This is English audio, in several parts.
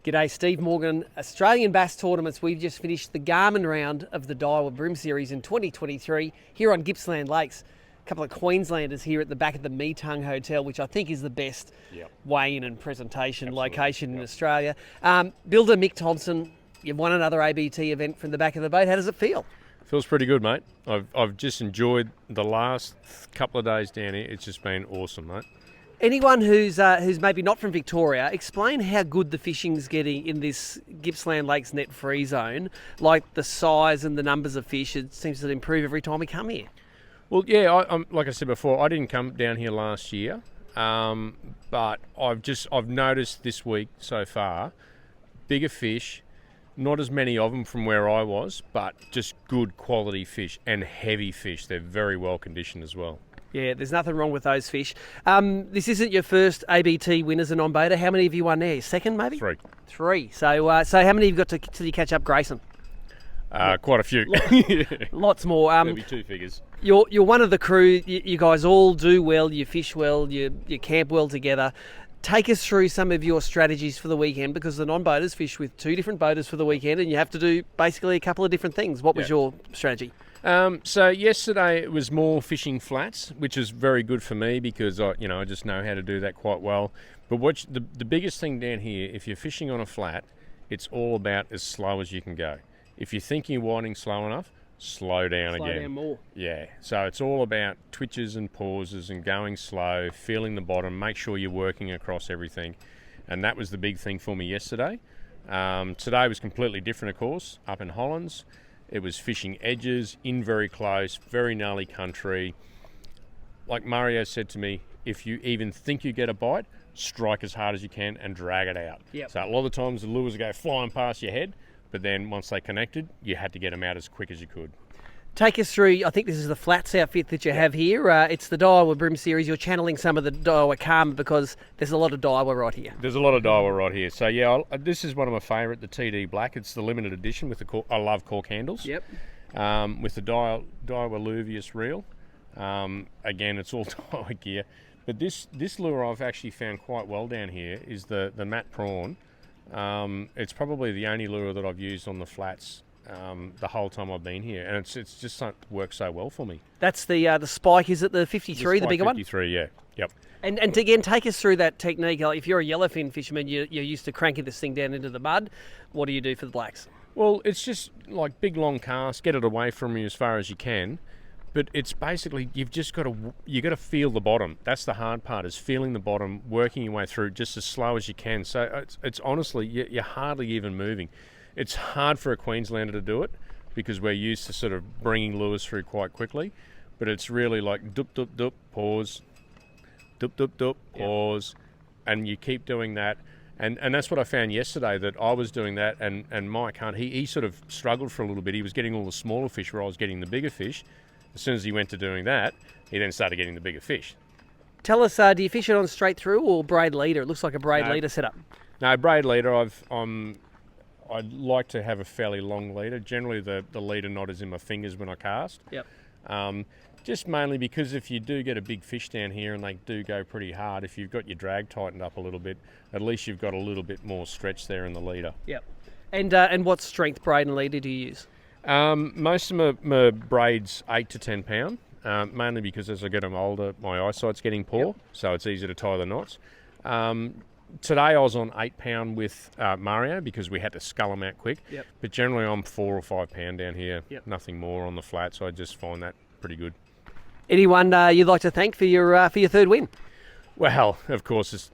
G'day, Steve Morgan. Australian Bass Tournaments. We've just finished the Garmin round of the Daiwa BREAM Series in 2023 here on Gippsland Lakes. A couple of Queenslanders here at the back of the Meetung Hotel, which I think is the best weigh-in and presentation location in Australia. Builder Mick Thompson, you've won another ABT event from the back of the boat. How does it feel? Feels pretty good, mate. I've just enjoyed the last couple of days down here. It's just been awesome, mate. Anyone who's maybe not from Victoria, explain how good the fishing's getting in this Gippsland Lakes net-free zone. Like the size and the numbers of fish, it seems to improve every time we come here. Well, yeah, I'm like I said before, I didn't come down here last year, but I've noticed this week so far, bigger fish, not as many of them from where I was, but just good quality fish and heavy fish. They're very well conditioned as well. Yeah, there's nothing wrong with those fish. This isn't your first ABT win as a non-boater. How many have you won there? Second, maybe? Three. So how many have you got till you catch up Grayson? Quite a few. Lots more. There'll be two figures. You're one of the crew. You guys all do well. You fish well. You camp well together. Take us through some of your strategies for the weekend, because the non-boaters fish with two different boaters for the weekend, and you have to do basically a couple of different things. What was your strategy? So yesterday it was more fishing flats, which is very good for me because I just know how to do that quite well. But the biggest thing down here, if you're fishing on a flat, it's all about as slow as you can go. If you think you're winding slow enough, slow down again. Slow down more. Yeah. So it's all about twitches and pauses and going slow, feeling the bottom, make sure you're working across everything. And that was the big thing for me yesterday. Today was completely different, of course, up in Hollands. It was fishing edges, in very close, very gnarly country. Like Mario said to me, if you even think you get a bite, strike as hard as you can and drag it out. Yep. So a lot of the times the lures go flying past your head, but then once they connected, you had to get them out as quick as you could. Take us through, I think this is the flats outfit that you have here. It's the Daiwa BREAM Series. You're channeling some of the Daiwa Karma because there's a lot of Daiwa right here. There's a lot of Daiwa right here. So yeah, this is one of my favourite, the TD Black. It's the limited edition with the I love cork handles. Yep. With the Daiwa Luvius reel. Again, it's all Daiwa gear. But this lure I've actually found quite well down here is the matte prawn. It's probably the only lure that I've used on the flats the whole time I've been here, and it's just works so well for me. That's the spike, is it the 53, the bigger 53, yeah. Yep. And again, take us through that technique. Like if you're a yellowfin fisherman, you're used to cranking this thing down into the mud. What do you do for the blacks? Well, it's just like big long cast, get it away from you as far as you can. But it's basically you got to feel the bottom. That's the hard part, is feeling the bottom, working your way through just as slow as you can. So it's honestly you're hardly even moving. It's hard for a Queenslander to do it because we're used to sort of bringing lures through quite quickly. But it's really like dup, dup, dup, pause, dup, dup, dup, pause, and you keep doing that. And that's what I found yesterday, that I was doing that, and Mike Hunt, he sort of struggled for a little bit. He was getting all the smaller fish where I was getting the bigger fish. As soon as he went to doing that, he then started getting the bigger fish. Tell us, do you fish it on straight through or braid leader? It looks like a braid leader setup. No, braid leader. I'd like to have a fairly long leader. Generally, the leader knot is in my fingers when I cast. Yep. Just mainly because if you do get a big fish down here and they do go pretty hard, if you've got your drag tightened up a little bit, at least you've got a little bit more stretch there in the leader. Yep. And what strength braid and leader do you use? Most of my braids 8 to 10 pound, mainly because as I get them older, my eyesight's getting poor, so it's easy to tie the knots. Today I was on 8 pound with Mario because we had to scull them out quick. Yep. But generally I'm 4 or 5 pound down here, nothing more on the flat, so I just find that pretty good. Anyone you'd like to thank for your third win? Well, of course, it's,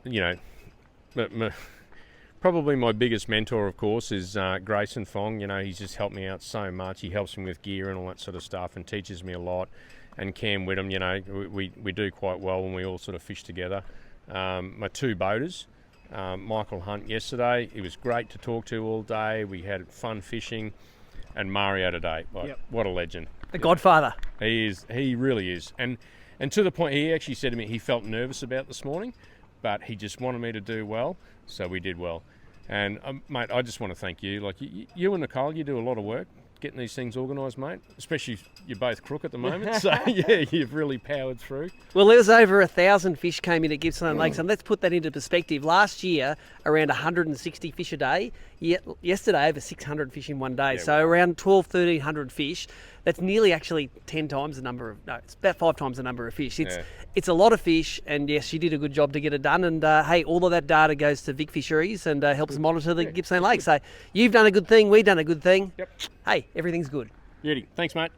probably my biggest mentor, of course, is Grayson Fong. He's just helped me out so much. He helps me with gear and all that sort of stuff and teaches me a lot. And Cam Whittam, we do quite well when we all sort of fish together. My two boaters, Michael Hunt yesterday, it was great to talk to all day. We had fun fishing. And Mario today, what a legend. The Godfather. He really is. And to the point, he actually said to me he felt nervous about this morning, but he just wanted me to do well, so we did well. And mate, I just want to thank you. Like you and Nicole, you do a lot of work getting these things organised, mate. Especially if you're both crook at the moment. So, yeah, you've really powered through. Well, there was over 1,000 fish came in at Gippsland Lakes, and let's put that into perspective. Last year, around 160 fish a day. Yesterday, over 600 fish in one day. Yeah, So around 1,200 fish. That's nearly actually 10 times the number of, no, it's about 5 times the number of fish. It's a lot of fish, and yes, you did a good job to get it done. And hey, all of that data goes to Vic Fisheries and helps monitor the Gippsland Lakes. So you've done a good thing, we've done a good thing. Yep. Hey, everything's good. Beauty. Thanks, mate.